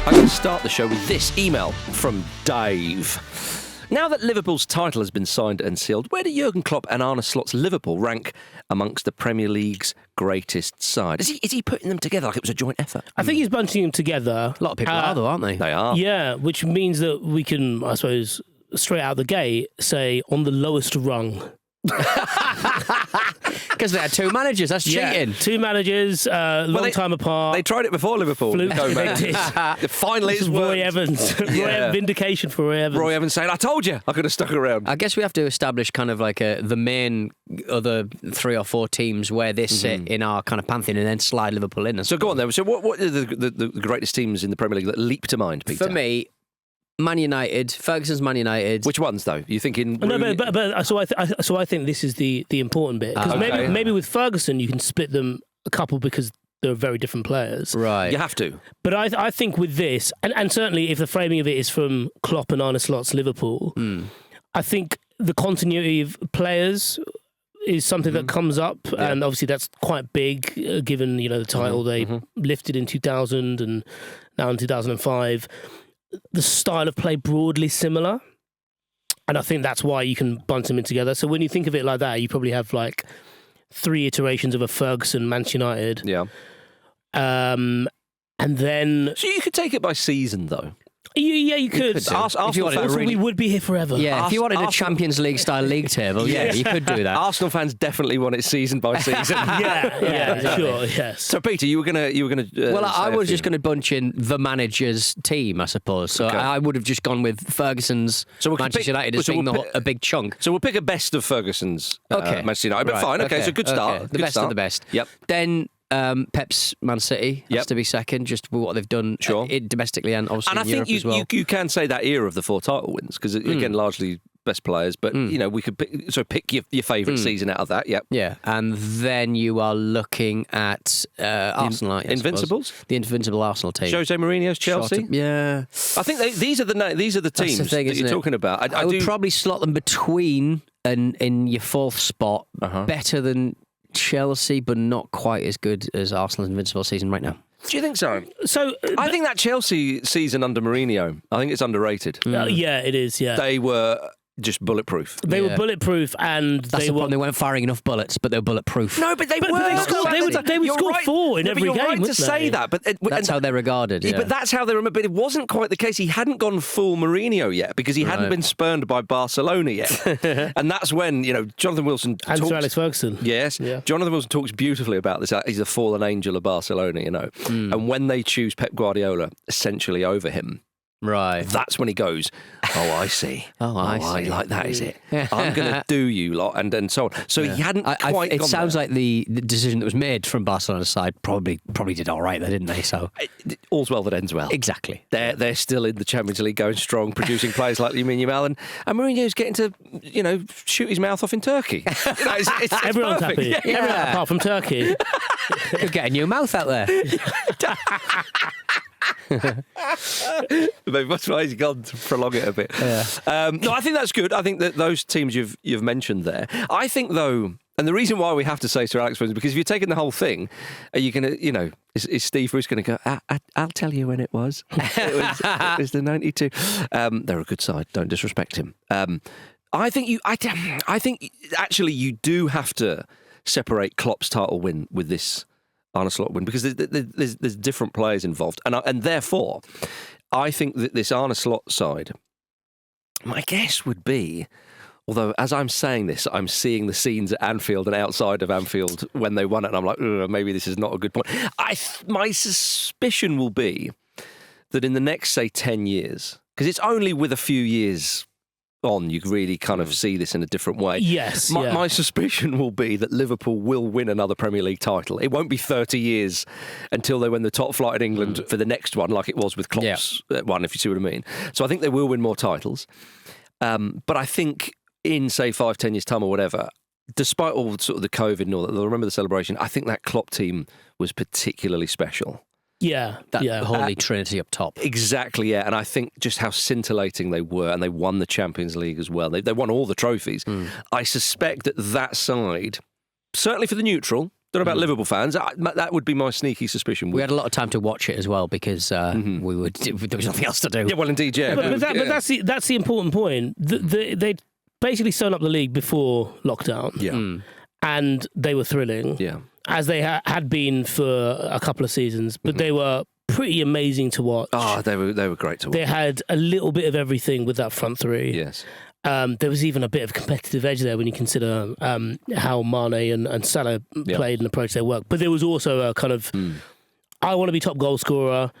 I'm going to start the show with this email from Dave. Now that Liverpool's title has been signed and sealed, where do Jürgen Klopp and Arne Slot's Liverpool rank amongst the Premier League's greatest side? Is he putting them together like it was a joint effort? I think he's bunching them together. A lot of people are, though, aren't they? They are. Yeah, which means that we can, I suppose, straight out the gate, say on the lowest rung. Because they had two managers. That's cheating. Two managers, long time apart. They tried it before Liverpool. Finally, it's Roy Evans. Vindication for Roy Evans. Roy Evans saying, "I told you, I could have stuck around." I guess we have to establish kind of like the main other 3 or 4 teams where they sit in our kind of pantheon, and then slide Liverpool in. So go on then. So what are the greatest teams in the Premier League that leap to mind, Peter? For me, Man United, Ferguson's Man United. Which ones though? You thinking? No, but so I think this is the important bit, because maybe with Ferguson you can split them a couple because they're very different players. Right. You have to. But I think with this, and certainly if the framing of it is from Klopp and Arne Slot's Liverpool, I think the continuity of players is something that comes up, and obviously that's quite big, given the title they lifted in 2000 and now in 2005. The style of play broadly similar, and I think that's why you can bunch them in together. So when you think of it like that, you probably have like 3 iterations of a Ferguson Manchester United. Yeah. And then... So you could take it by season, though. Yeah, you could. We would be here forever. Yeah, if you wanted a Champions League style league table, you could do that. Arsenal fans definitely want it season by season. Sure, yes. So Peter, you were gonna. Well, I was just going to bunch in the manager's team, I suppose. So I would have just gone with Ferguson's Manchester United as being a big chunk. So we'll pick a best of Ferguson's Manchester United. But fine, okay, so good start. Okay. The best of the best. Yep. Then Pep's Man City has to be second, just with what they've done domestically and obviously in Europe as well. You can say that era of the 4 title wins, because again, largely best players, but we could pick your favourite season out of that. Yep. Yeah, and then you are looking at Arsenal, Invincibles, the invincible Arsenal team. Jose Mourinho's Chelsea. Yeah, I think these are the teams that you're talking about. I would probably slot them between and in your 4th spot, better than Chelsea, but not quite as good as Arsenal's invincible season right now. Do you think so? I think that Chelsea season under Mourinho, I think it's underrated. Yeah, it is. Yeah, they were just bulletproof. They were bulletproof, and they weren't firing enough bullets, but they were bulletproof. No, but they were. They would score 4 in every game. You're right to say that, but that's how they're regarded. Yeah. But that's how they remember. But it wasn't quite the case. He hadn't gone full Mourinho yet, because he hadn't been spurned by Barcelona yet, and that's when Jonathan Wilson and Sir Alex Ferguson. Yes, Jonathan Wilson talks beautifully about this. He's the fallen angel of Barcelona, and when they choose Pep Guardiola essentially over him. Right. That's when he goes, oh, I see. I see. Like that, is it? I'm going to do you lot, and so on. So he hadn't quite It gone sounds there. like the decision that was made from Barcelona's side probably did all right there, didn't they? So all's well that ends well. Exactly. They're still in the Champions League going strong, producing players like Lamine Yamal, and Mourinho's getting to, shoot his mouth off in Turkey. It's Everyone's perfect. happy. Yeah. Everyone, apart from Turkey. Could get a new mouth out there. Maybe that's why he's gone to prolong it a bit. No, I think that's good. I think that those teams you've mentioned there. I think though, and the reason why we have to say Sir Alex Ferguson, because if you're taking the whole thing, are you going to, is Steve Bruce going to go? I'll tell you when it was. It was the '92. They're a good side. Don't disrespect him. I think actually you do have to separate Klopp's title win with this Arne Slot win, because there's different players involved, and therefore I think that this Arne Slot side, my guess would be, although as I'm saying this, I'm seeing the scenes at Anfield and outside of Anfield when they won it, and I'm like, maybe this is not a good point. My suspicion will be that in the next, say, 10 years, because it's only with a few years on you really kind of see this in a different way. Yes. My suspicion will be that Liverpool will win another Premier League title. It won't be 30 years until they win the top flight in England for the next one, like it was with Klopp's one, if you see what I mean. So I think they will win more titles. But I think in, say, 5-10 years' time or whatever, despite all sort of the COVID and all that, they'll remember the celebration. I think that Klopp team was particularly special. Yeah, that holy trinity up top. Exactly, yeah. And I think just how scintillating they were, and they won the Champions League as well. They won all the trophies. I suspect that side, certainly for the neutral, Don't know about Liverpool fans. That would be my sneaky suspicion. We had a lot of time to watch it as well because there was nothing else to do. Yeah, well, indeed, yeah. But that's the important point. They basically sewn up the league before lockdown. Yeah. And they were thrilling. Yeah. As they had been for a couple of seasons, but they were pretty amazing to watch. Oh, they were great to watch. They had a little bit of everything with that front three. Yes. There was even a bit of competitive edge there when you consider how Mane and Salah played and approached their work. But there was also a kind of, I want to be top goal scorer.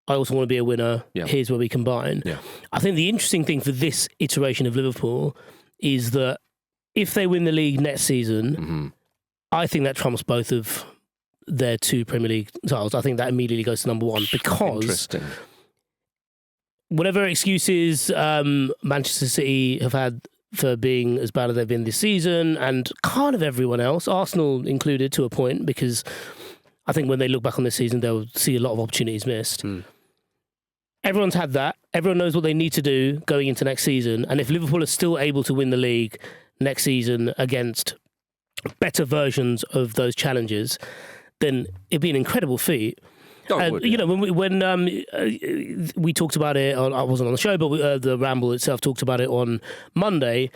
I also want to be a winner. Yeah. Here's where we combine. Yeah. I think the interesting thing for this iteration of Liverpool is that if they win the league next season, I think that trumps both of their 2 Premier League titles. I think that immediately goes to number 1 because whatever excuses Manchester City have had for being as bad as they've been this season, and kind of everyone else, Arsenal included to a point, because I think when they look back on this season, they'll see a lot of opportunities missed. Everyone's had that. Everyone knows what they need to do going into next season. And if Liverpool are still able to win the league next season against better versions of those challenges, then it'd be an incredible feat. You know, when we talked about it, I wasn't on the show, but the Ramble itself talked about it on Monday.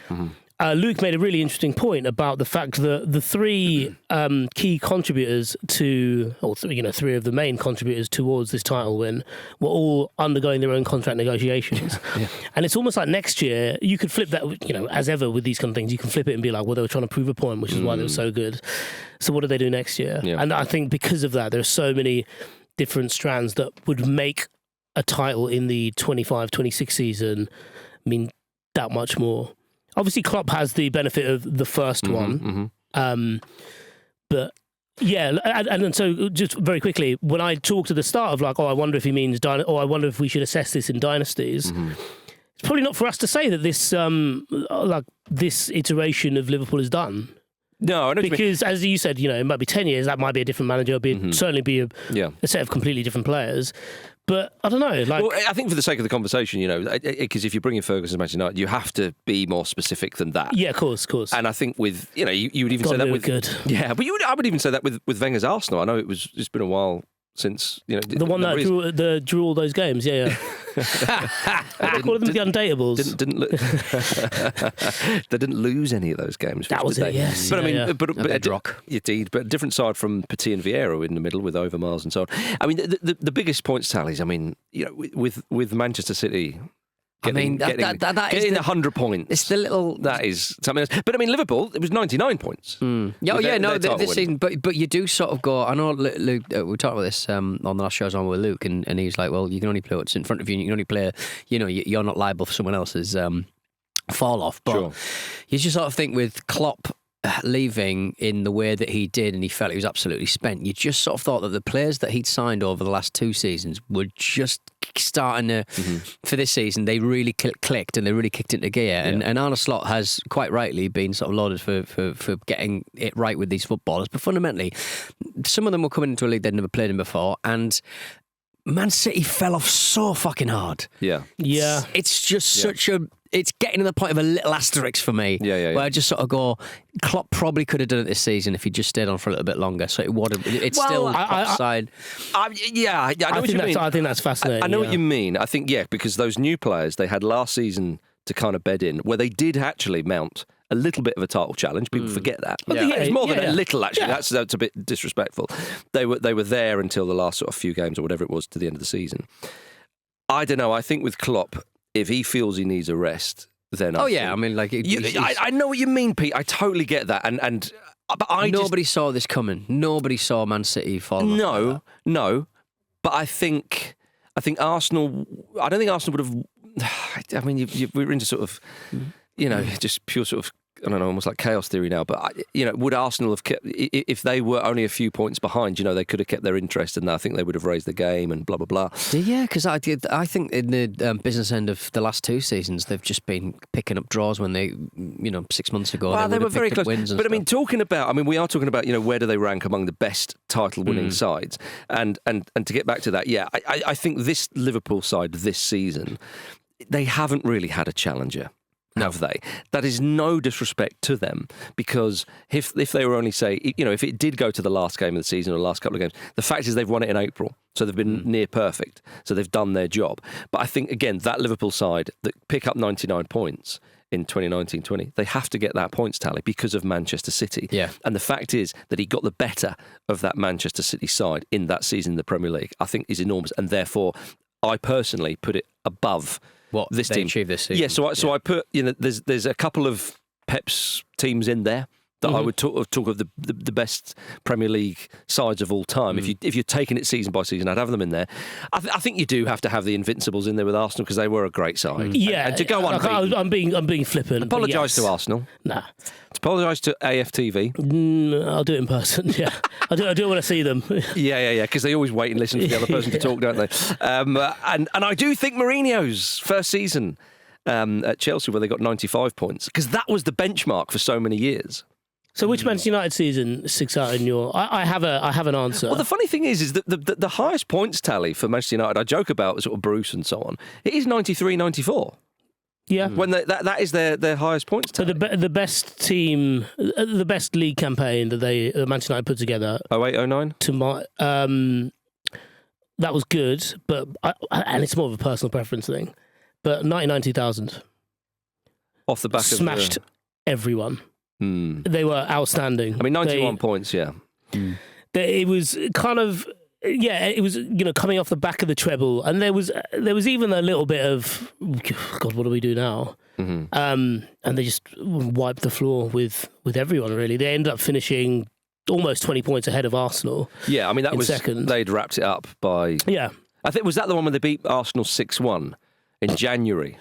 Luke made a really interesting point about the fact that the 3 key contributors to, or 3 of the main contributors towards this title win were all undergoing their own contract negotiations. And it's almost like next year, you could flip that, as ever with these kind of things, you can flip it and be like, well, they were trying to prove a point, which is why they were so good. So what do they do next year? And I think because of that, there are so many different strands that would make a title in the 25-26 season mean that much more. Obviously, Klopp has the benefit of the first one. But yeah, and so just very quickly, when I talked at the start of I wonder if he means, I wonder if we should assess this in dynasties, it's probably not for us to say that this this iteration of Liverpool is done. No, I don't because as you said, it might be 10 years, that might be a different manager, certainly be a set of completely different players. But I don't know. Well, I think for the sake of the conversation, because if you're bringing Ferguson to Manchester United, you have to be more specific than that. Yeah, of course. And I think with, you would even say that with... good. Yeah, but I would even say that with Wenger's Arsenal. I know it's been a while since, the one that drew all those games, yeah. I call them the undateables. They didn't lose any of those games. That was it, yes. But I mean, indeed, but a different side from Petit and Vieira in the middle with Overmars and so on. I mean, the biggest points tallies. I mean, with Manchester City. Getting 100 points. It's the little that is something else. But I mean, Liverpool, it was 99 points. This season. But you do sort of go. I know Luke. We talked about this on the last show I was on with Luke, and he's like, well, you can only play what's in front of you. And you can only play. You're not liable for someone else's fall off. But you just sort of think with Klopp leaving in the way that he did, and he felt he was absolutely spent. You just sort of thought that the players that he'd signed over the last 2 seasons were just starting to, for this season, they really clicked and they really kicked into gear. Yeah. And Arne Slot has quite rightly been sort of lauded for getting it right with these footballers. But fundamentally, some of them were coming into a league they'd never played in before, and Man City fell off so fucking hard. Yeah. It's just such a... It's getting to the point of a little asterisk for me. Where I just sort of go, Klopp probably could have done it this season if he just stayed on for a little bit longer. So it's still offside. I know what you mean. I think that's fascinating. I know what you mean. I think, because those new players they had last season to kind of bed in, where they did actually mount a little bit of a title challenge. People forget that. But it's more than a little, actually. That's a bit disrespectful. They were there until the last sort of few games or whatever it was to the end of the season. I don't know. I think with Klopp, if he feels he needs a rest, then I mean, I know what you mean, Pete. I totally get that, but nobody saw this coming. Nobody saw Man City fall. No, but I think Arsenal. I don't think Arsenal would have. I mean, we're into sort of, just pure sort of. I don't know, almost like chaos theory now, but would Arsenal have kept, if they were only a few points behind, they could have kept their interest, and I think they would have raised the game and blah blah blah. Yeah, because I think in the business end of the last 2 seasons, they've just been picking up draws when they, 6 months ago, they were very close. Wins and but stuff. I mean, we are talking about, where do they rank among the best title-winning sides, and to get back to that, I think this Liverpool side this season, they haven't really had a challenger. have they? That is no disrespect to them, because if they were only, say, if it did go to the last game of the season or the last couple of games, the fact is they've won it in April. So they've been near perfect. So they've done their job. But I think, again, that Liverpool side that pick up 99 points in 2019-20, they have to get that points tally because of Manchester City. Yeah. And the fact is that he got the better of that Manchester City side in that season in the Premier League, I think is enormous. And therefore, I personally put it above what this they team achieved this season. Yeah, so I put, there's a couple of Pep's teams in there that I would talk of the best Premier League sides of all time. If you're taking it season by season, I'd have them in there. I think you do have to have the Invincibles in there with Arsenal because they were a great side. Yeah, and to go on, I'm being flippant. Apologise to Arsenal. Nah. Apologise to AFTV. I'll do it in person. Yeah, I do want to see them. Yeah, because they always wait and listen for the other person to talk, don't they? And I do think Mourinho's first season at Chelsea, where they got 95 points, because that was the benchmark for so many years. So which Manchester United season sticks out in your... I have an answer. Well, the funny thing is that the highest points tally for Manchester United, I joke about sort of Bruce and so on, it is 93-94. Yeah. When that is their highest points tally. So the best team, the best league campaign that Manchester United put together... 08-09? That was good, but and it's more of a personal preference thing, but 99-2000. Off the back smashed everyone. They were outstanding. I mean, 91 points, yeah. It was kind of, it was, coming off the back of the treble. And there was even a little bit of, God, what do we do now? And they just wiped the floor with everyone, really. They ended up finishing almost 20 points ahead of Arsenal. Yeah, I mean, that was second. They'd wrapped it up by... Yeah. I think, was that the one when they beat Arsenal 6-1? In January.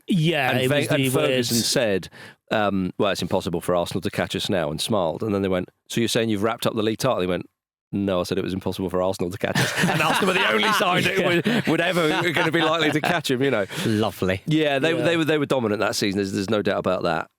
Yeah, and Ferguson said, well, it's impossible for Arsenal to catch us now, and smiled. And then they went, so you're saying you've wrapped up the league title? He went, no, I said it was impossible for Arsenal to catch us. And Arsenal were the only side that would ever going to be likely to catch him, Lovely. Yeah, they were dominant that season. There's no doubt about that.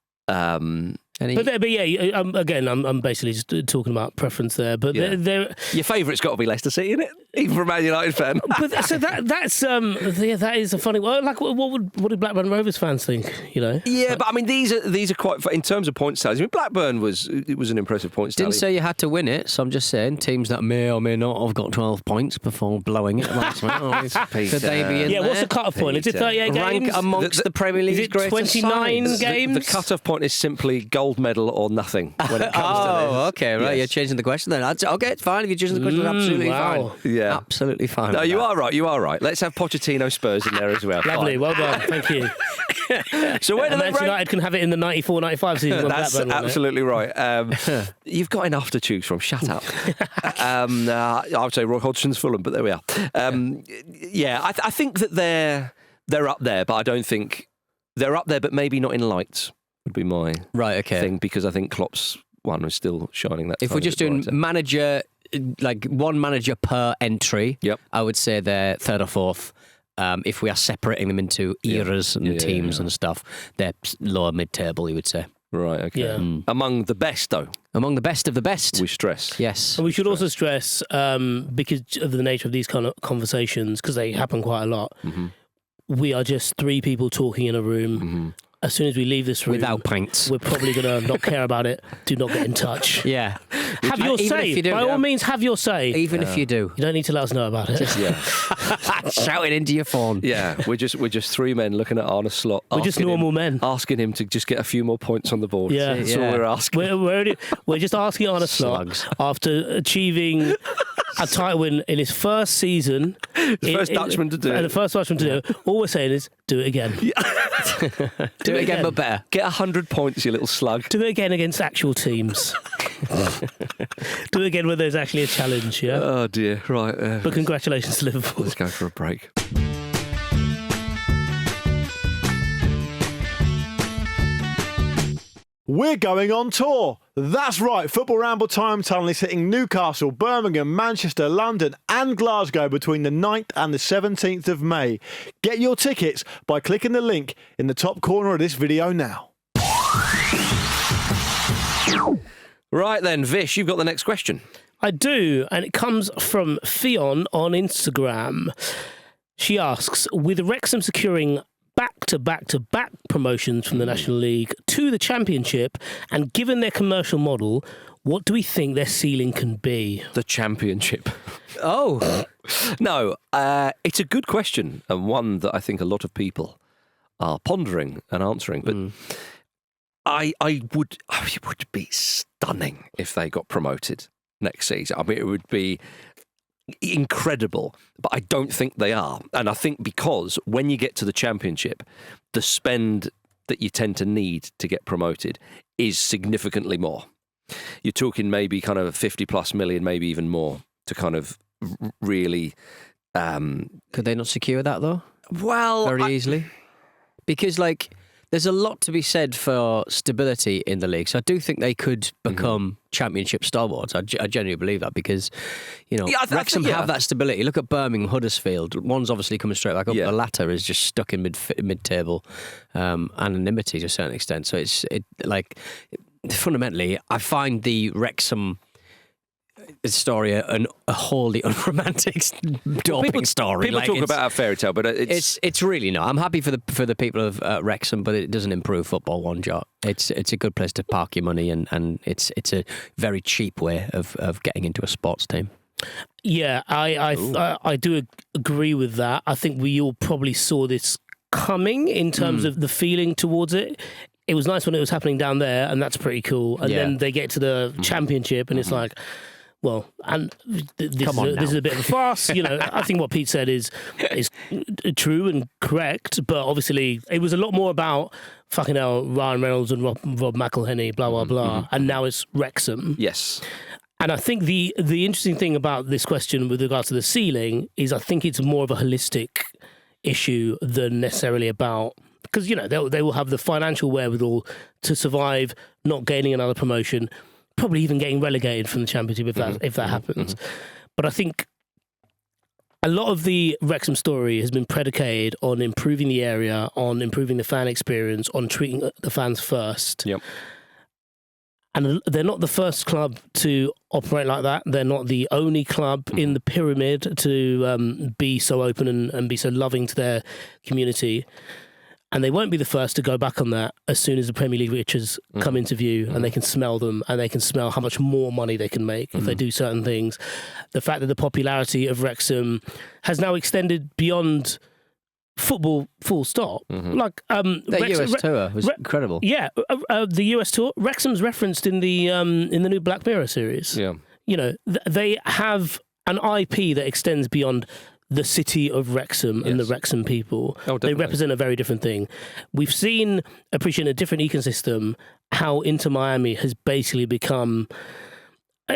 Again, I'm basically just talking about preference there. But your favourite's got to be Leicester City, isn't it? Even for a Man United fan. But so that is a funny. Well, like, what did Blackburn Rovers fans think? Yeah, but I mean, these are quite in terms of points tallies. I mean, Blackburn was an impressive points tally. Didn't say you had to win it, so I'm just saying teams that may or may not have got 12 points before blowing it. Could they be in there? What's the cut-off point? Is it 38 games? Rank amongst the Premier League's is it greatest 29 sides? games? The cut-off point is simply gold medal or nothing when it comes to this. Okay, right. You're changing the question then. Okay, it's fine. If you're changing the question, absolutely fine. Yeah. Absolutely fine. No, you are right. Let's have Pochettino Spurs in there as well. Lovely, well done. Thank you. So where do they Manchester United can have it in the 94-95 season. That's absolutely right. You've got enough to choose from. Shut up. I would say Roy Hodgson's Fulham, but there we are. I think that they're up there, but I don't think they're up there, but maybe not in lights would be my thing, because I think Klopp's one is still shining. That if we're just doing manager, like one manager per entry, I would say they're third or fourth. If we are separating them into eras and teams and stuff, they're lower mid-table, you would say. Right, okay. Yeah. Among the best, though. Among the best of the best. We stress. Yes. And we should also stress, because of the nature of these kind of conversations, because they happen quite a lot, we are just three people talking in a room. As soon as we leave this room, without pints, we're probably going to not care about it. Do not get in touch. Yeah. Have your say. By all means, have your say. Even if you do. You don't need to let us know about it. Shouting into your phone. Yeah, we're just three men looking at Arne Slot. We're just normal men. Asking him to just get a few more points on the board. Yeah. That's all we're asking. We're just asking Arne Slot, after achieving a title win in his first season. The first Dutchman to do it. The first Dutchman to do it. All we're saying is, do it again. Do it again, but better. Get 100 points, you little slug. Do it again against actual teams. Do it again where there's actually a challenge, yeah? Oh, dear. Right. But congratulations to Liverpool. Let's go for a break. We're going on tour. That's right, Football Ramble Time Tunnel is hitting Newcastle, Birmingham, Manchester, London and Glasgow between the 9th and the 17th of May. Get your tickets by clicking the link in the top corner of this video now. Right then, Vish, you've got the next question. I do, and it comes from Fionn on Instagram. She asks, with Wrexham securing back-to-back-to-back promotions from the National League to the Championship, and given their commercial model, what do we think their ceiling can be? The Championship. Oh. No, it's a good question, and one that I think a lot of people are pondering and answering. But it would be stunning if they got promoted next season. I mean, it would be incredible, but I don't think they are. And I think because when you get to the Championship, the spend that you tend to need to get promoted is significantly more. You're talking maybe kind of 50 plus million, maybe even more, to kind of really... Could they not secure that, though? Well... Very easily? Because, like, there's a lot to be said for stability in the league. So I do think they could become Championship stalwarts. I genuinely believe that because, Wrexham have that stability. Look at Birmingham, Huddersfield. One's obviously coming straight back up. The latter is just stuck in mid-table anonymity to a certain extent. So fundamentally, I find the Wrexham story a wholly unromantic, doping story. People talk about a fairy tale, but it's really not. I'm happy for the people of Wrexham, but it doesn't improve football one jot. It's a good place to park your money, and it's a very cheap way of getting into a sports team. Yeah, I do agree with that. I think we all probably saw this coming in terms of the feeling towards it. It was nice when it was happening down there, and that's pretty cool. And then they get to the Championship, and it's like, well, and this is a bit of a farce. I think what Pete said is true and correct, but obviously it was a lot more about fucking hell, Ryan Reynolds and Rob McElhenney, blah, blah, blah. And now it's Wrexham. Yes. And I think the interesting thing about this question with regards to the ceiling is I think it's more of a holistic issue than necessarily about... Because, they will have the financial wherewithal to survive not gaining another promotion, probably even getting relegated from the Championship if that happens. But I think a lot of the Wrexham story has been predicated on improving the area, on improving the fan experience, on treating the fans first. Yep. And they're not the first club to operate like that. They're not the only club in the pyramid to be so open and be so loving to their community. And they won't be the first to go back on that as soon as the Premier League riches come into view and they can smell them and they can smell how much more money they can make if they do certain things. The fact that the popularity of Wrexham has now extended beyond football, full stop. Like that US tour was incredible. Yeah, the US tour. Wrexham's referenced in the new Black Mirror series. Yeah, they have an IP that extends beyond the city of Wrexham and the Wrexham people. They represent a very different thing. We've seen, appreciating a different ecosystem, how Inter Miami has basically become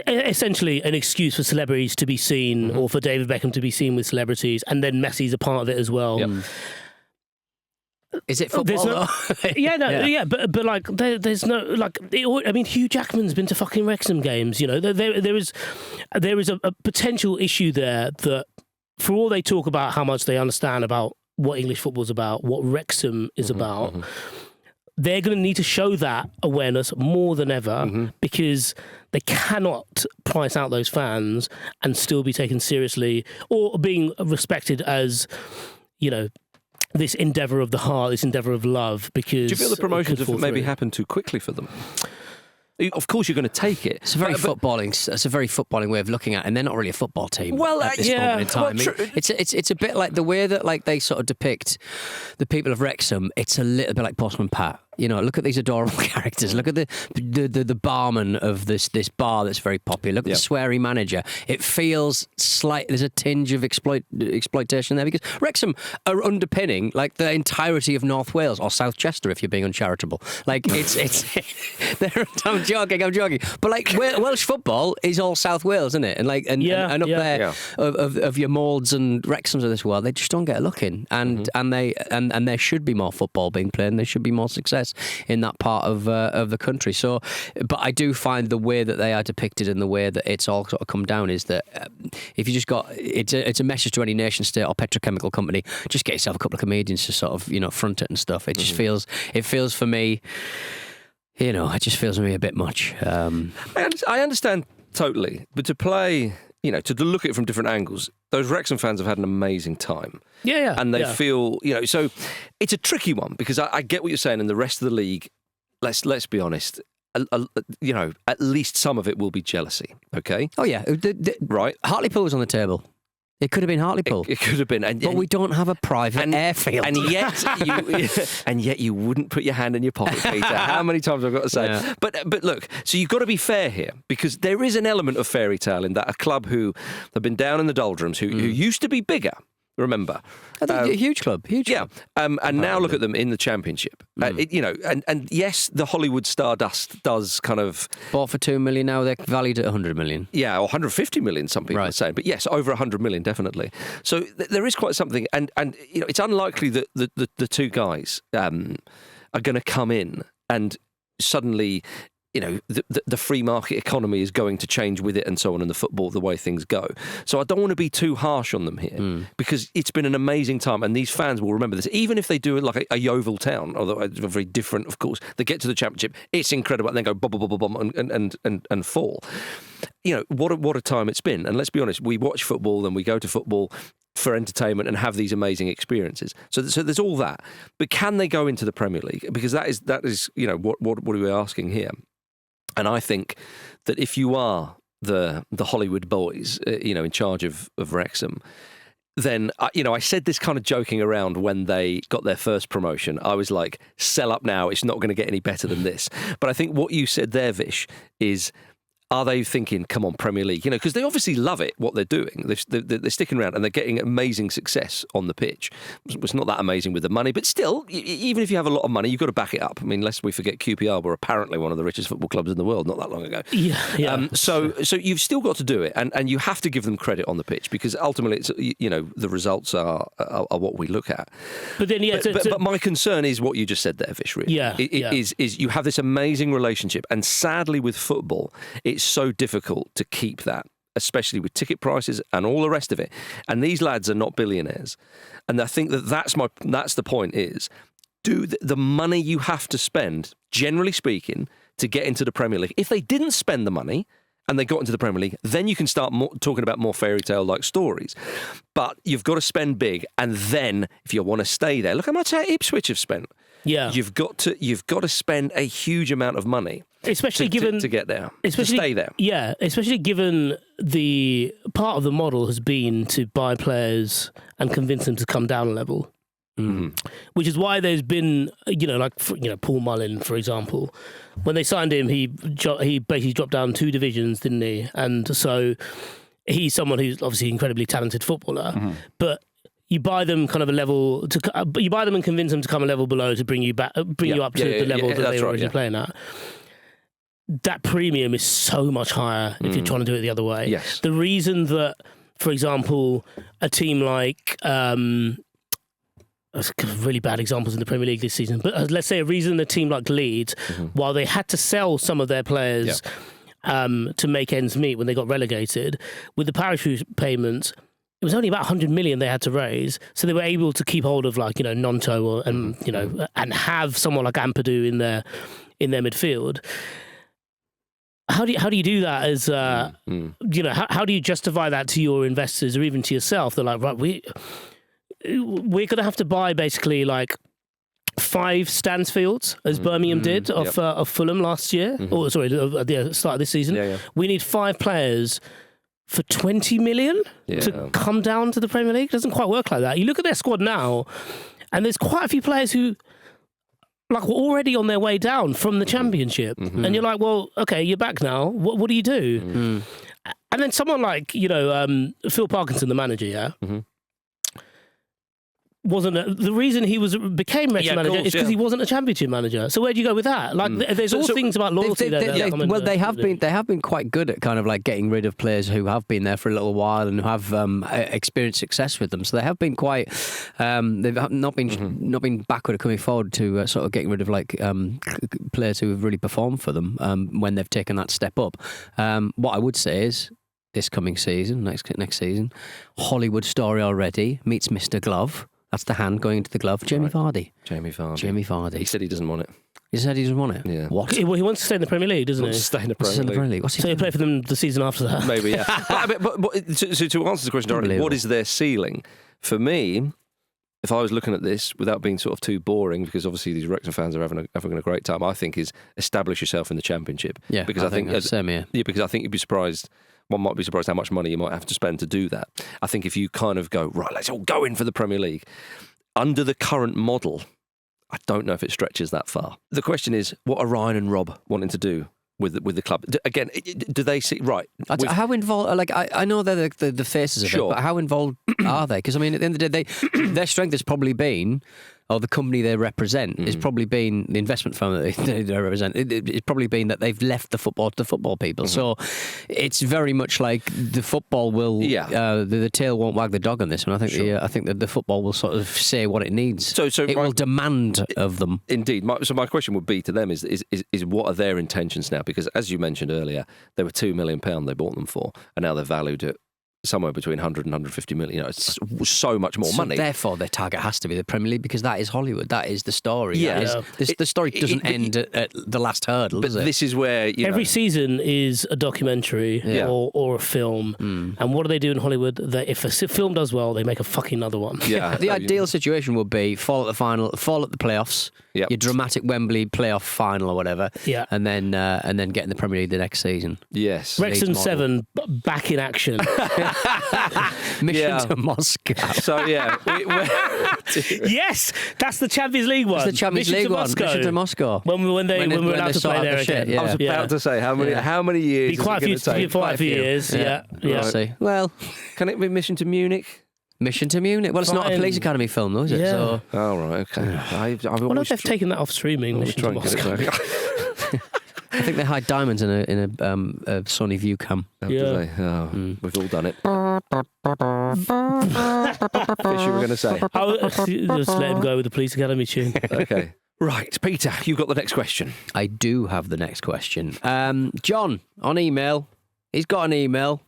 essentially an excuse for celebrities to be seen or for David Beckham to be seen with celebrities, and then Messi's a part of it as well. Yep. Is it football? But like there's no like. Hugh Jackman's been to fucking Wrexham games. There is a potential issue there that, for all they talk about how much they understand about what English football's about, what Wrexham is about, they're going to need to show that awareness more than ever because they cannot price out those fans and still be taken seriously or being respected as, this endeavour of the heart, this endeavour of love. Because do you feel the promotions have maybe happened too quickly for them? Of course, you're going to take it. It's a very footballing way of looking at it, and they're not really a football team. Well, at this moment in time. It's a bit like the way that they sort of depict the people of Wrexham. It's a little bit like Postman Pat. Look at these adorable characters. Look at the barman of this bar that's very popular. Look at the sweary manager. It feels there's a tinge of exploitation there because Wrexham are underpinning like the entirety of North Wales or South Chester if you're being uncharitable. Like it's I'm joking. But like Welsh football is all South Wales, isn't it? And like and up there of your Molds and Wrexhams of this world, they just don't get a look in. And there should be more football being played and there should be more success in that part of the country. So, but I do find the way that they are depicted and the way that it's all sort of come down is that if you just got it's a message to any nation state or petrochemical company, just get yourself a couple of comedians to sort of front it and stuff. It just feels for me, it just feels to me a bit much. I understand totally, but to play to look at it from different angles, those Wrexham fans have had an amazing time. Yeah. And they feel, so it's a tricky one because I get what you're saying. And the rest of the league, let's be honest, at least some of it will be jealousy. Okay. Oh yeah, right. Hartlepool was on the table. It could have been Hartlepool. It could have been, but we don't have a private airfield, and yet you wouldn't put your hand in your pocket, Peter. How many times I've got to say? Yeah. But look, so you've got to be fair here because there is an element of fairy tale in that a club who have been down in the doldrums, who used to be bigger. Remember, a huge club, yeah. And now look at them in the Championship. And yes, the Hollywood Stardust does kind of bought for $2 million. Now they're valued at 100 million. Yeah, or 150 million. Some people are saying, but yes, over 100 million definitely. So there is quite something, and it's unlikely that the two guys are going to come in and suddenly. The free market economy is going to change with it and so on in the football, the way things go. So I don't want to be too harsh on them here because it's been an amazing time and these fans will remember this. Even if they do it like a Yeovil town, although it's very different, of course, they get to the Championship, it's incredible, and then go bum and fall. What a time it's been. And let's be honest, we watch football and we go to football for entertainment and have these amazing experiences. So there's all that. But can they go into the Premier League? Because that is what are we asking here? And I think that if you are the Hollywood boys, in charge of Wrexham, then, I said this kind of joking around when they got their first promotion. I was like, sell up now. It's not going to get any better than this. But I think what you said there, Vish, is... Are they thinking, come on, Premier League? Because they obviously love it, what they're doing. They're sticking around and they're getting amazing success on the pitch. It's not that amazing with the money, but still, even if you have a lot of money, you've got to back it up. I mean, lest we forget QPR were apparently one of the richest football clubs in the world not that long ago. Yeah. So you've still got to do it, and you have to give them credit on the pitch because ultimately, it's, the results are what we look at. But then, but my concern is what you just said there, Vish. Really, is you have this amazing relationship, and sadly with football, it's so difficult to keep that, especially with ticket prices and all the rest of it. And these lads are not billionaires, and I think that's the point. Is do the money you have to spend, generally speaking, to get into the Premier League. If they didn't spend the money and they got into the Premier League, then you can start talking about more fairy tale like stories. But you've got to spend big, and then if you want to stay there, look how much Ipswich have spent. Yeah, you've got to spend a huge amount of money. Especially given to get there, to stay there. Yeah, especially given the part of the model has been to buy players and convince them to come down a level. Mm-hmm. Which is why there's been, Paul Mullin, for example, when they signed him, he basically dropped down 2 divisions, didn't he? And so he's someone who's obviously an incredibly talented footballer, but you buy them kind of a level you buy them and convince them to come a level below to bring you up to the level that they were originally playing at. That premium is so much higher if you're trying to do it the other way. Yes. The reason that, for example, a team like really bad examples in the Premier League this season, but let's say a reason a team like Leeds, while they had to sell some of their players to make ends meet when they got relegated, with the parachute payments, it was only about 100 million they had to raise, so they were able to keep hold of Nonto and have someone like Ampadu in their midfield. How do you do that as how do you justify that to your investors or even to yourself? They're like, right, we're going to have to buy basically like 5 Stansfields, as Birmingham did of Fulham last year, or sorry, at the start of this season. We need 5 players for 20 million to come down to the Premier League. It doesn't quite work like that. You look at their squad now, and there's quite a few players who were already on their way down from the Championship, and you're like, well, okay, you're back now. What do you do? And then someone like Phil Parkinson, the manager, wasn't the reason he became Wrexham manager is because he wasn't a Championship manager. So where do you go with that? There's all things about loyalty they have been quite good at kind of like getting rid of players who have been there for a little while and who have experienced success with them. So they have been quite they've not been backward at coming forward to sort of getting rid of players who have really performed for them when they've taken that step up. What I would say is, this coming season, next season, Hollywood story already meets Mr. Glove. That's the hand going into the glove. Jamie Vardy. Jamie Vardy. Jamie Vardy. He said he doesn't want it. He said he doesn't want it? Yeah. What? Well, he wants to stay in the Premier League, doesn't he? Stay in the Premier League. What's he So he doing? play for them the season after that. Maybe, yeah. but to answer the question directly, what is their ceiling? For me, if I was looking at this without being sort of too boring, because obviously these Wrexham fans are having a great time, I think is establish yourself in the Championship. Yeah, because I think that's same here. Yeah, because I think you'd be surprised. One might be surprised how much money you might have to spend to do that. I think if you kind of go, right, let's all go in for the Premier League, under the current model, I don't know if it stretches that far. The question is, what are Ryan and Rob wanting to do with the club? Again, do they see right? How involved? Like I know they're the faces of it, but how involved are they? Because I mean, at the end of the day, their strength has probably been, or the company they represent has probably been the investment firm that they represent. It's probably been that they've left the football to the football people. So it's very much like the football will. Yeah. The tail won't wag the dog on this one. I think that the football will sort of say what it needs. So it will demand of them. Indeed. So my question would be to them is what are their intentions now? Because as you mentioned earlier, they were £2 million they bought them for, and now they're valued at somewhere between 100 and 150 million. You know, it's so much more money. Therefore, their target has to be the Premier League, because that is Hollywood. That is the story. Yeah. The story doesn't end at the last hurdle, does it? This is where every season is a documentary or a film. And what do they do in Hollywood? If a film does well, they make a fucking another one. Yeah. The ideal situation would be fall at the final, fall at the playoffs, your dramatic Wembley playoff final or whatever, and then get in the Premier League the next season. Yes. Wrexham 7 back in action. Mission to Moscow. So yes, that's the Champions League one. It's the Champions League one. Mission to Moscow. When we're allowed to play there again. I was about to say how many years? Be quite a few years. Yeah. We'll see. Well, can it be Mission to Munich? Mission to Munich. Well, it's not a police academy film, though, is it? Yeah. So. Oh right, okay. I wonder if they've taken that off streaming. Mission to Moscow. I think they hide diamonds in a Sony View cam. We've all done it. Fish, you were going to say? Just let him go with the police academy tune. Okay. Right, Peter, you've got the next question. I do have the next question. John, on email. He's got an email,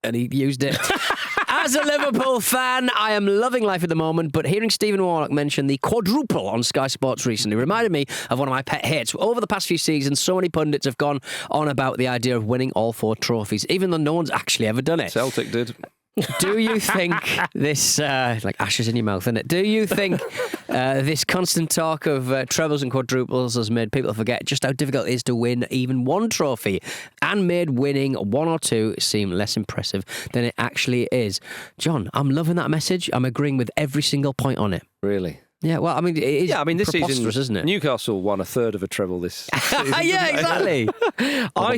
and he used it. As a Liverpool fan, I am loving life at the moment, but hearing Stephen Warnock mention the quadruple on Sky Sports recently reminded me of one of my pet hates. Over the past few seasons, so many pundits have gone on about the idea of winning all 4 trophies, even though no one's actually ever done it. Celtic did. Do you think this, like ashes in your mouth, isn't it? Do you think this constant talk of trebles and quadruples has made people forget just how difficult it is to win even one trophy, and made winning 1 or 2 seem less impressive than it actually is? John, I'm loving that message. I'm agreeing with every single point on it. Really? Yeah, well, I mean, it is this preposterous, season, isn't it? Newcastle won a third of a treble this season. Yeah, exactly. I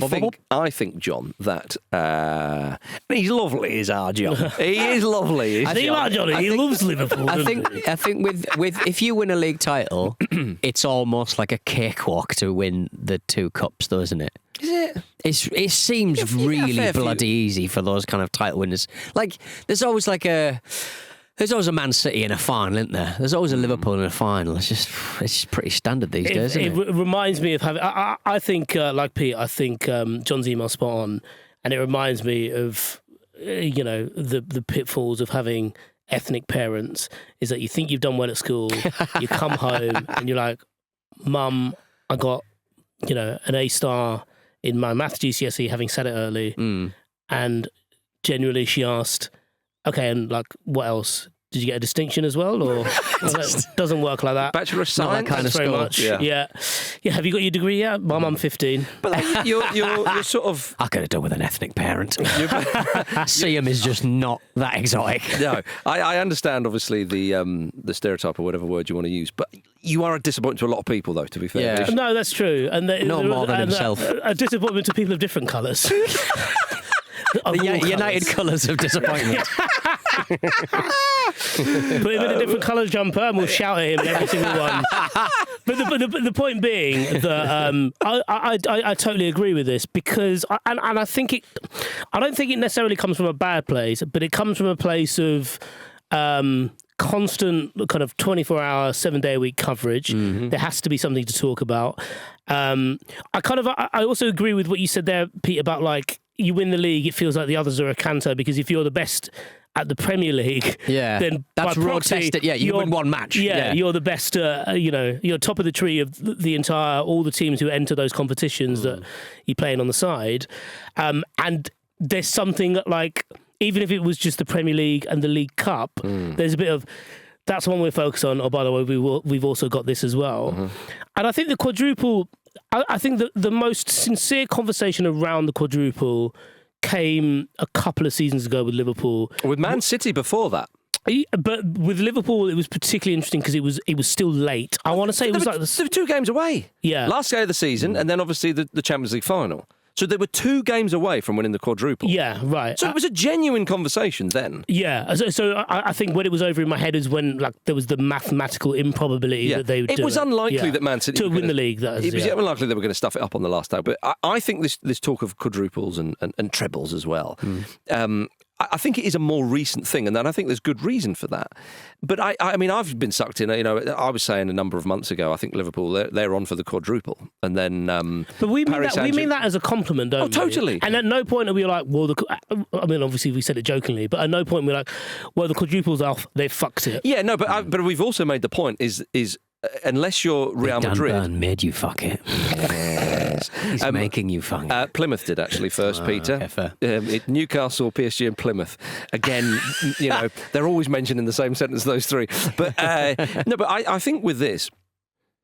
think, John, that he's lovely, is our John. He is lovely. I think like Johnny, he loves Liverpool. I think with if you win a league title, it's almost like a cakewalk to win the 2 cups, though, isn't it? Is it? It seems really bloody easy for those kind of title winners. Like, there's always a Man City in a final, isn't there? There's always a Liverpool in a final. It's just pretty standard these days, isn't it? It reminds me of having... I think, like Pete, I think John's email spot on, and it reminds me of, the pitfalls of having ethnic parents, is that you think you've done well at school, you come home, and you're like, Mum, I got, an A star in my maths GCSE, having said it early, and genuinely she asked... Okay, and like, what else? Did you get a distinction as well, or doesn't work like that? Bachelor of Science, that kind of very score. much. Yeah. Have you got your degree yet? Mum, I'm 15. But like, you're sort of. I could have done with an ethnic parent. Siam is just not that exotic. No, I understand obviously the stereotype or whatever word you want to use, but you are a disappointment to a lot of people, though. To be fair, Yeah. No, that's true, and No more than himself. A disappointment to people of different colours. The United Colours of disappointment. Put him in a different colours jumper and we'll shout at him every single one. But the point being that I totally agree with this, because I think I don't think it necessarily comes from a bad place, but it comes from a place of constant kind of 24-hour, 7-day-a-week coverage. There has to be something to talk about. I also agree with what you said there, Pete, about like, you win the league, it feels like the others are a canter, because if you're the best at the Premier League, then that's by road proxy, tested. Yeah, you win one match. You're the best. You're top of the tree of all the teams who enter those competitions that you're playing on the side, and there's something like, even if it was just the Premier League and the League Cup, there's a bit of, that's one we're focused on. Oh, by the way, we've also got this as well. And I think the quadruple, I think the most sincere conversation around the quadruple came a couple of seasons ago with Liverpool. With Man City before that. But with Liverpool, it was particularly interesting because it was still late. I want to say it was there were 2 games away. Yeah. Last day of the season, and then obviously the Champions League final. So they were 2 games away from winning the quadruple. Yeah, right. So it was a genuine conversation then. Yeah. So I think when it was over in my head is when there was the mathematical improbability that they would do. It was unlikely that Man City to win the league. It was unlikely they were going to stuff it up on the last day. But I think this talk of quadruples and trebles as well. I think it is a more recent thing, and then I think there's good reason for that. But I mean, I've been sucked in. I was saying a number of months ago, I think Liverpool they're on for the quadruple, and then. But we mean that as a compliment, don't we? Oh, totally. And at no point are we like, well, I mean, obviously we said it jokingly, but at no point we're like, well, the quadruple's off, they've fucked it. Yeah, no, but we've also made the point is unless you're Real Madrid, Dan Burn made you fuck it. Yes. He's making you fuck it. Plymouth did actually first, Peter. Okay, fair. Newcastle, PSG, and Plymouth. Again, they're always mentioned in the same sentence. Those 3, but no. But I think with this,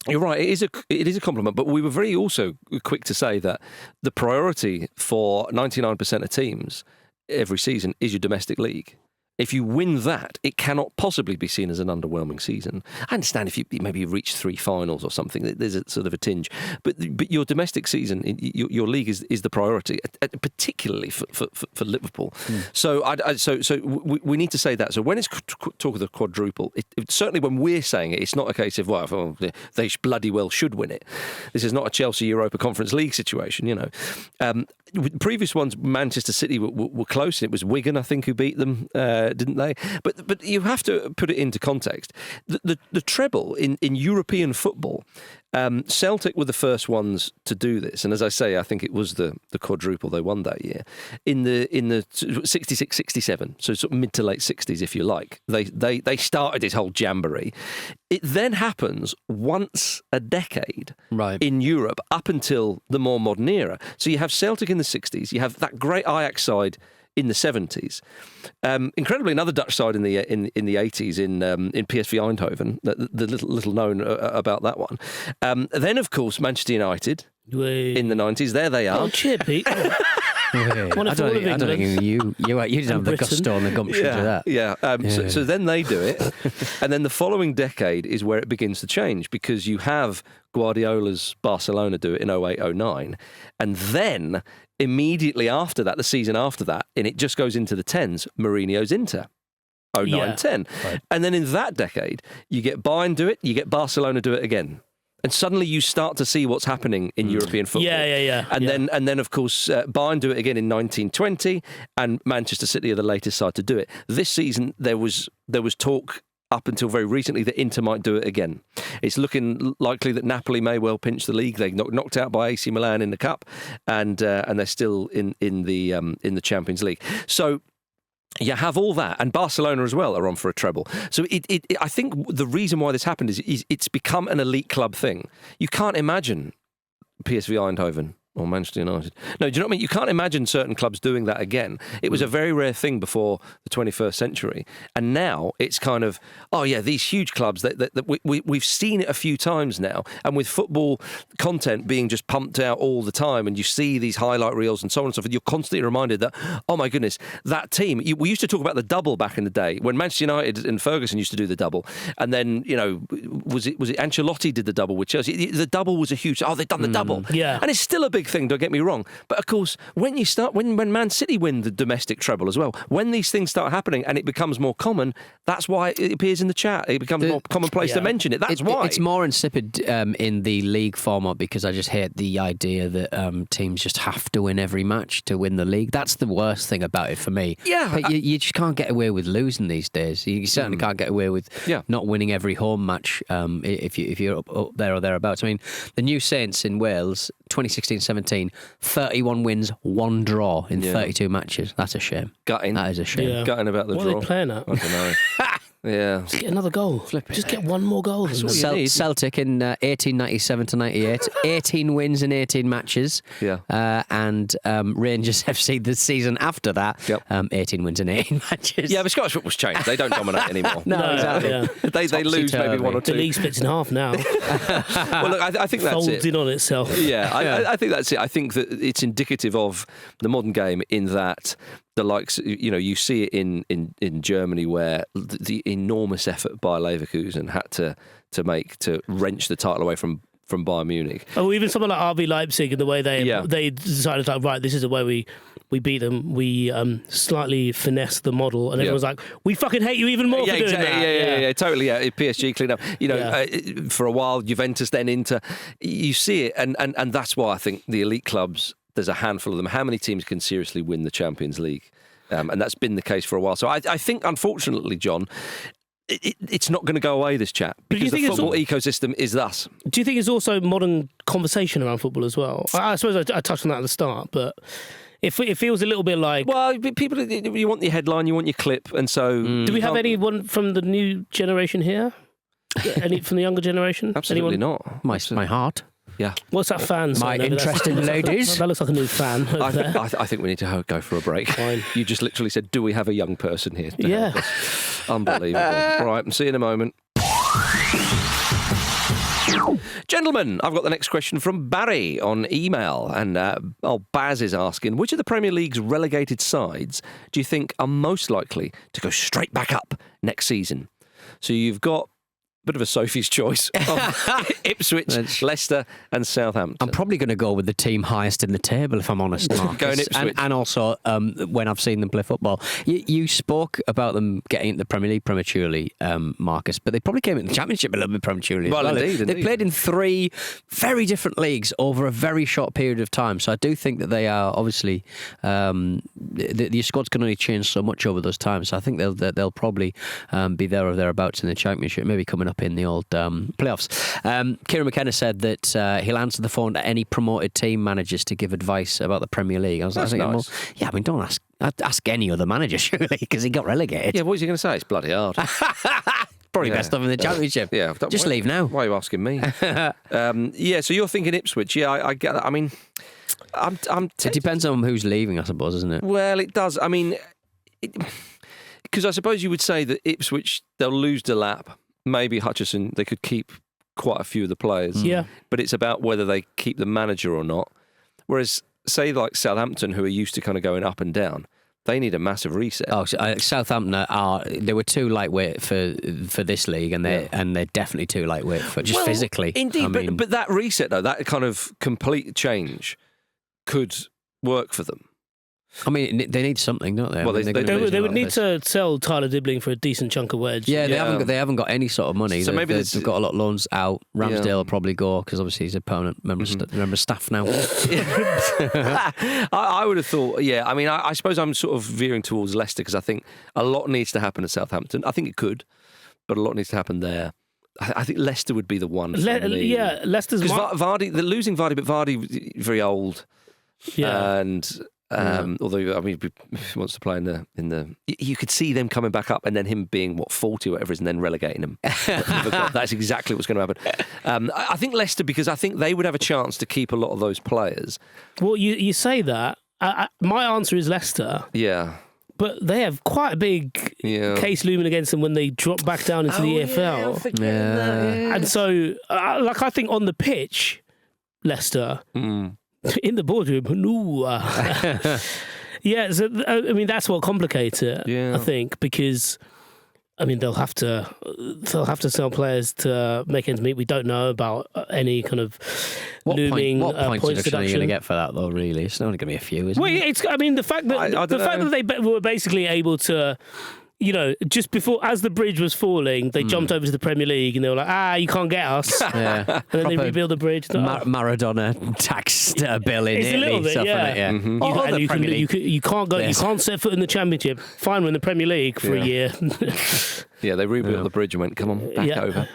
you're right. It is a compliment. But we were very also quick to say that the priority for 99% of teams every season is your domestic league. If you win that, it cannot possibly be seen as an underwhelming season. I understand if you maybe reach 3 finals or something, there's a sort of a tinge. But your domestic season, your league is the priority, particularly for Liverpool. So we need to say that. So when it's talk of the quadruple, certainly when we're saying it, it's not a case of, well, they bloody well should win it. This is not a Chelsea Europa Conference League situation, Previous ones, Manchester City were close. It was Wigan, I think, who beat them, didn't they? But you have to put it into context. The treble in European football, Celtic were the first ones to do this, and as I say, I think it was the quadruple they won that year in the 66-67, so sort of mid to late 60s, if you like. They started this whole jamboree. It then happens once a decade in Europe up until the more modern era. So you have Celtic in the 60s, you have that great Ajax side in the 70s. Incredibly, another Dutch side in the 80s in PSV Eindhoven. The little known about that one. Then, of course, Manchester United in the 90s. There they are. Oh, cheer, Pete. I don't think you didn't have the gusto and the gumption to that. Yeah. So then they do it, and then the following decade is where it begins to change, because you have Guardiola's Barcelona do it in 08-09, and then immediately after that, the season after that, and it just goes into the 10s, Mourinho's Inter. 09-10. Right. And then in that decade, you get Bayern do it, you get Barcelona do it again. And suddenly you start to see what's happening in European football. Yeah. And then of course, Bayern do it again in 1920, and Manchester City are the latest side to do it. This season, there was talk up until very recently that Inter might do it again. It's looking likely that Napoli may well pinch the league. They got knocked out by AC Milan in the cup, and they're still in the Champions League. So you have all that, and Barcelona as well are on for a treble. So I think the reason why this happened is it's become an elite club thing. You can't imagine PSV Eindhoven or Manchester United. No, do you know what I mean? You can't imagine certain clubs doing that again. It was a very rare thing before the 21st century. And now it's kind of, oh yeah, these huge clubs, that we've seen it a few times now. And with football content being just pumped out all the time, and you see these highlight reels and so on and so forth, you're constantly reminded that, oh my goodness, that team, we used to talk about the double back in the day, when Manchester United and Ferguson used to do the double. And then, was it Ancelotti did the double with Chelsea? The double was a huge, they've done the double. Yeah. And it's still a big thing, don't get me wrong, but of course when Man City win the domestic treble as well, when these things start happening and it becomes more common, that's why it appears in the chat, it becomes more commonplace to mention it. That's why it's more insipid in the league format, because I just hate the idea that teams just have to win every match to win the league. That's the worst thing about it for me. But you just can't get away with losing these days. You certainly can't get away with not winning every home match if you're up there or thereabouts. I mean, the new Saints in Wales 2016-17 2017, 31 wins, 1 draw in 32 matches. That's a shame. Gutting. That is a shame. Yeah. Gutting about the What draw. are they playing at? I don't know. Yeah. Just get another goal. Just get one more goal. That's all you need. Celtic in 1897 to 98, 18 wins in 18 matches. Yeah. And Rangers FC the season after that, Yep. 18 wins in 18 matches. Yeah, but Scottish football's changed. They don't dominate anymore. No, exactly. Yeah. They lose maybe 1 or The 2. league splits in half now. Well, look, I think that's Folds it. in on itself. Yeah, I think that's it. I think that it's indicative of the modern game in that the likes, you see it in Germany where the enormous effort by Leverkusen had to wrench the title away from Bayern Munich. Oh, even something like RB Leipzig and the way they decided, like, right, this is the way we beat them. We slightly finesse the model, and everyone's like, we fucking hate you even more for doing that. Yeah, totally. Yeah, PSG cleaned up. For a while, Juventus, then Inter. You see it, and that's why I think the elite clubs. There's a handful of them. How many teams can seriously win the Champions League? And that's been the case for a while. So I think, unfortunately, John, it's not going to go away, this chat, because the football ecosystem is thus. Do you think it's also modern conversation around football as well? I suppose I touched on that at the start, but it feels a little bit like... Well, people, you want your headline, you want your clip, and so... Do we have anyone from the new generation here? Any from the younger generation? Absolutely anyone? not. My heart. Yeah. What's that fan My saying? interesting ladies. That looks like a new fan over there. I think we need to go for a break. Fine. You just literally said, do we have a young person here to Yeah. help us? Unbelievable. Right, see you in a moment. Gentlemen, I've got the next question from Barry on email. And Baz is asking, which of the Premier League's relegated sides do you think are most likely to go straight back up next season? So you've got... bit of a Sophie's choice of Ipswich, Leicester and Southampton. I'm probably going to go with the team highest in the table, if I'm honest, Marcus. Going Ipswich. And also, when I've seen them play football. You spoke about them getting into the Premier League prematurely, Marcus, but they probably came into the Championship a little bit prematurely. Well, indeed. They played in 3 very different leagues over a very short period of time, so I do think that they are, obviously, your squad's can only change so much over those times, so I think they'll probably be there or thereabouts in the Championship, maybe coming up in the old playoffs. Kieran McKenna said that he'll answer the phone to any promoted team managers to give advice about the Premier League. I was That's thinking, nice. well, yeah, I mean, don't ask any other manager, surely, because he got relegated. Yeah, what was he going to say? It's bloody hard. Probably best of in the Championship. Yeah, just leave now. Why are you asking me? So you're thinking Ipswich. Yeah, I get that. I mean, I'm It depends on who's leaving, I suppose, isn't it? Well, it does. I mean, because I suppose you would say that Ipswich, they'll lose Delap. Maybe Hutchison, they could keep quite a few of the players. Yeah. But it's about whether they keep the manager or not. Whereas, say, like Southampton, who are used to kind of going up and down, they need a massive reset. Oh, so, Southampton they were too lightweight for this league, and they're definitely too lightweight for just physically. Indeed, but that reset, though, that kind of complete change could work for them. I mean, they need something, don't they? Well, they would need to sell Tyler Dibbling for a decent chunk of wedge. Yeah, they haven't got any sort of money. So maybe they've got a lot of loans out. Ramsdale will probably go because obviously he's a permanent member of staff now. I would have thought, I mean, I suppose I'm sort of veering towards Leicester because I think a lot needs to happen at Southampton. I think it could, but a lot needs to happen there. I think Leicester would be the one. Leicester's Vardy. They're losing Vardy, but Vardy very old. Yeah, and although I mean, if he wants to play in the, you could see them coming back up, and then him being 40 or whatever is, and then relegating them. That's exactly what's going to happen. I think Leicester, because I think they would have a chance to keep a lot of those players. Well, you say that. My answer is Leicester. Yeah. But they have quite a big case looming against them when they drop back down into the EFL. And so, I think on the pitch, Leicester. In the boardroom, no. So I mean that's what complicates it. I think because I mean they'll have to sell players to make ends meet. We don't know about any kind of looming points deduction. Are you going to get for that though? Really, it's only going to be a few, isn't it? I mean the fact that that they were basically able to. Just before, as the bridge was falling, they jumped over to the Premier League and they were like, you can't get us. And then they rebuild the bridge. Maradona taxed bill in it's a little bit, it. You can't go. You can't set foot in the Championship. Fine, we're in the Premier League for a year. Yeah, they rebuilt the bridge and went, come on, back over.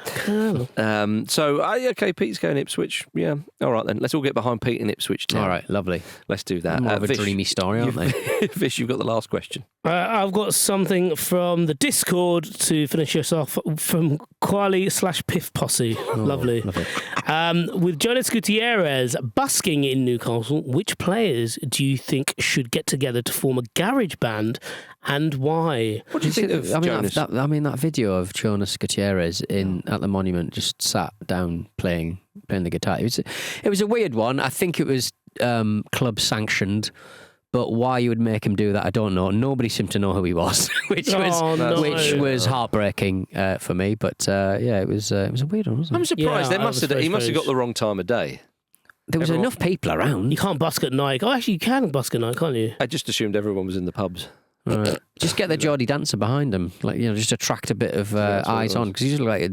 Okay, Pete's going Ipswich. Yeah, all right then. Let's all get behind Pete in Ipswich town. All right, lovely. Let's do that. More of a Vish, dreamy story, aren't they? Vish, you've got the last question. I've got something from the Discord to finish us off from Quali/Piff Posse. Lovely. With Jonás Gutiérrez busking in Newcastle, which players do you think should get together to form a garage band and why? What do you think of Jonás? That video of Jonás Gutiérrez at the Monument, just sat down playing the guitar. It was a weird one. I think it was club sanctioned. But why you would make him do that, I don't know. Nobody seemed to know who he was, which was heartbreaking for me. But it was a weird one, wasn't it? I'm surprised. He must have got the wrong time of day. There was enough people around. You can't busk at night. Oh, actually, you can busk at night, can't you? I just assumed everyone was in the pubs. Right. Just get the Geordie dancer behind him, just attract a bit of eyes on, because he's like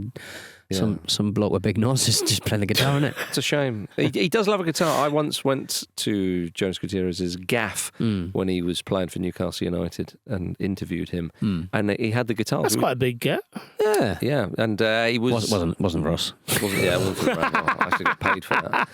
some bloke with big noses just playing the guitar, isn't it? It's a shame. He does love a guitar. I once went to Jonás Gutiérrez's gaff when he was playing for Newcastle United and interviewed him, and he had the guitar. That's quite a big get. Yeah, and he wasn't for us. It wasn't for us. I actually got paid for that.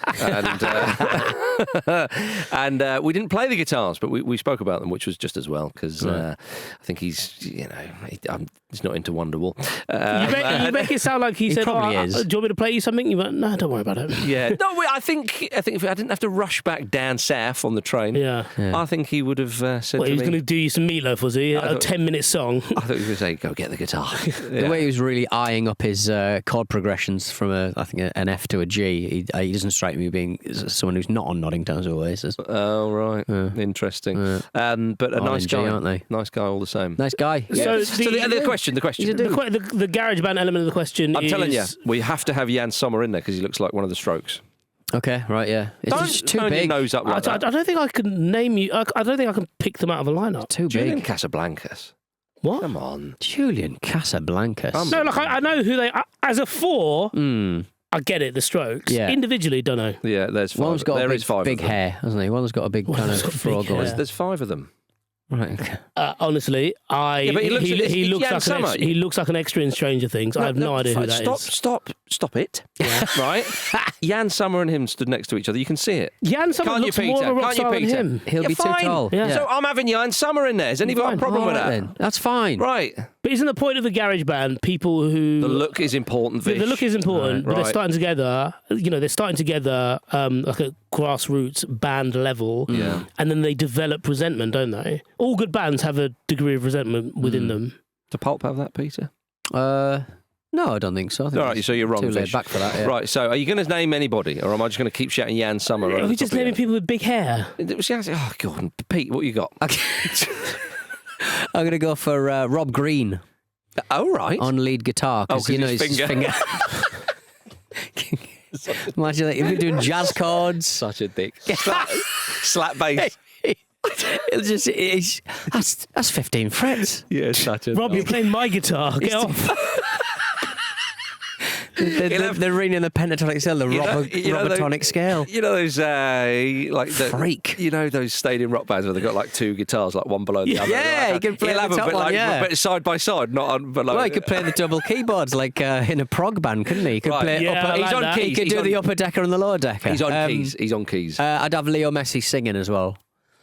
And we didn't play the guitars, but we spoke about them, which was just as well, because I think he's he's not into Wonderwall. You make it sound like he said, probably is. Do you want me to play you something? You went, no, don't worry about it. Yeah. No, I think if I didn't have to rush back down south on the train, I think he would have said he was going to do you some Meatloaf, was he? A 10-minute song. I thought he was going to say, go get the guitar. The way he was really eyeing up his chord progressions from an F to a G, he doesn't strike me being someone who's not on Noddington's Oasis. Oh, right. Interesting. But a nice guy, aren't they? Nice guy all the same. Nice guy. Yeah. So the question. The garage band element of the question I'm telling you, we have to have Jan Sommer in there because he looks like one of the Strokes. Okay, right, yeah. It's just too big. Your nose up like that. I don't think I can name you. I don't think I can pick them out of a lineup. Too Julian big. Casablancas. What? Come on. Julian Casablancas. No, I know who they are. As a four, I get it, the Strokes. Yeah. Individually, don't know. Yeah, there's five. One's got a big hair, hasn't he? One's got a big kind of frog. There's five of them. Right. Okay. Honestly, he looks like an extra in Stranger Things. I have no idea who that is. Stop it. Yeah. Right? Jan Sommer and him stood next to each other. You can see it. Jan Sommer looks more of a rock star than him. He'll be too tall. Yeah. So I'm having Jan Sommer in there. Has anybody got a problem with that? Then. That's fine. Right. But isn't the point of the garage band people who... The look is important, Vish. The look is important, but they're starting together, like a grassroots band level, and then they develop resentment, don't they? All good bands have a degree of resentment within them. Does Pulp have that, Peter? No, I don't think so. I think all right, so you're wrong, too laid Vish. back for that. Yeah. Right, so are you going to name anybody, or am I just going to keep shouting Jan Sommer? Are we just naming people with big hair? Oh, God. Pete, what you got? Okay. I'm going to go for Rob Green. Oh, right. On lead guitar, because his finger. Imagine that, he'll be doing jazz chords. Such a dick. Slap bass. That's 15 frets. Yeah, such a... Rob, you're playing my guitar. Get off. They're reading the pentatonic scale, the robotronic scale. You know those freak. You know those stadium rock bands where they've got like two guitars, like one below the other. Yeah, he can play the top one. But side by side, not on below. Well, he could play the double keyboards like in a prog band, couldn't he? He could play. He's on keys. He could do the upper decker and the lower decker. He's on keys. He's on keys. I'd have Leo Messi singing as well.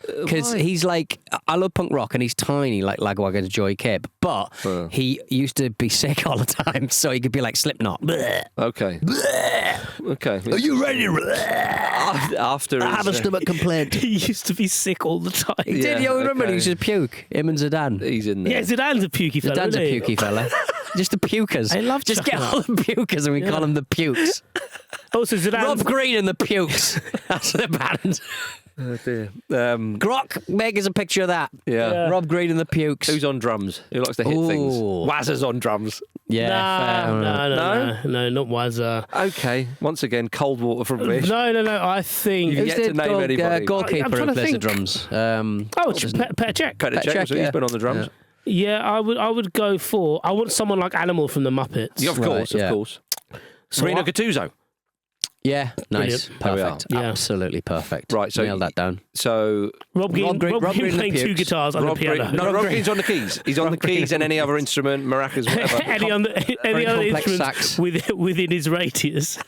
Because he's like, I love punk rock and he's tiny like Lagwagon's Joey Cape, but he used to be sick all the time, so he could be like Slipknot. Okay. Okay. Are you ready? After I have a stomach complaint. He used to be sick all the time. He did, you remember he used to puke? Him and Zidane. He's in there. Yeah, Zidane's a pukey fella. Zidane's a pukey fella. Just the pukers. I love Just get all the pukers and we call them the pukes. Also, Zidane. Rob Green and the pukes. That's the band. Oh dear. Grok, make us a picture of that. Yeah. Rob Green and the pukes. Who's on drums? Who likes to hit things? Wazza's on drums. Yeah. No, not Wazza. Okay. Once again, cold water from Vish. No. I think You've yet to name anybody. Goalkeeper who plays the drums. Petr Cech. Petr Cech. He's been on the drums. Yeah, I would go for. I want someone like Animal from the Muppets. Yeah, of course. Rino Gattuso. Yeah, nice. Brilliant. Perfect. Yeah. Absolutely perfect. Right, so nailed that down. So Rob Green playing two guitars on the piano. Rob Green's on the keys. He's on the keys and any other instrument, maracas, whatever. any other instruments within his radius,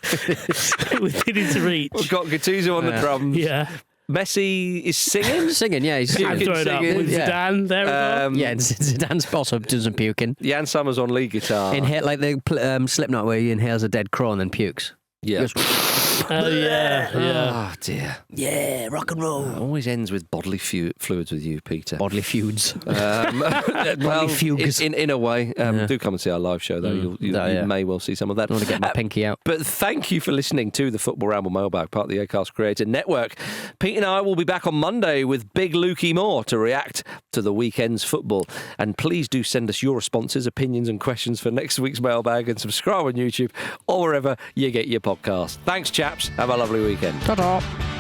within his reach. We've got Gattuso on the drums. Yeah. Messi is singing. Singing, yeah, he's And singing. throw it up with Zidane there as well. Yeah, and Zidane's boss doesn't puking. Jan Summers on lead guitar. Inhale like the Slipknot where he inhales a dead crow and then pukes. Yeah. Oh yeah. Oh dear. Yeah, rock and roll. Always ends with bodily fluids with you, Peter. Bodily feuds. Well, fugues. in a way. Do come and see our live show, though. You may well see some of that. I want to get my pinky out. But thank you for listening to the Football Ramble Mailbag, part of the Acast Creator Network. Pete and I will be back on Monday with Big Lukey Moore to react to the weekend's football. And please do send us your responses, opinions and questions for next week's mailbag, and subscribe on YouTube or wherever you get your podcast. Thanks, chaps. Have a lovely weekend. Ta-ta.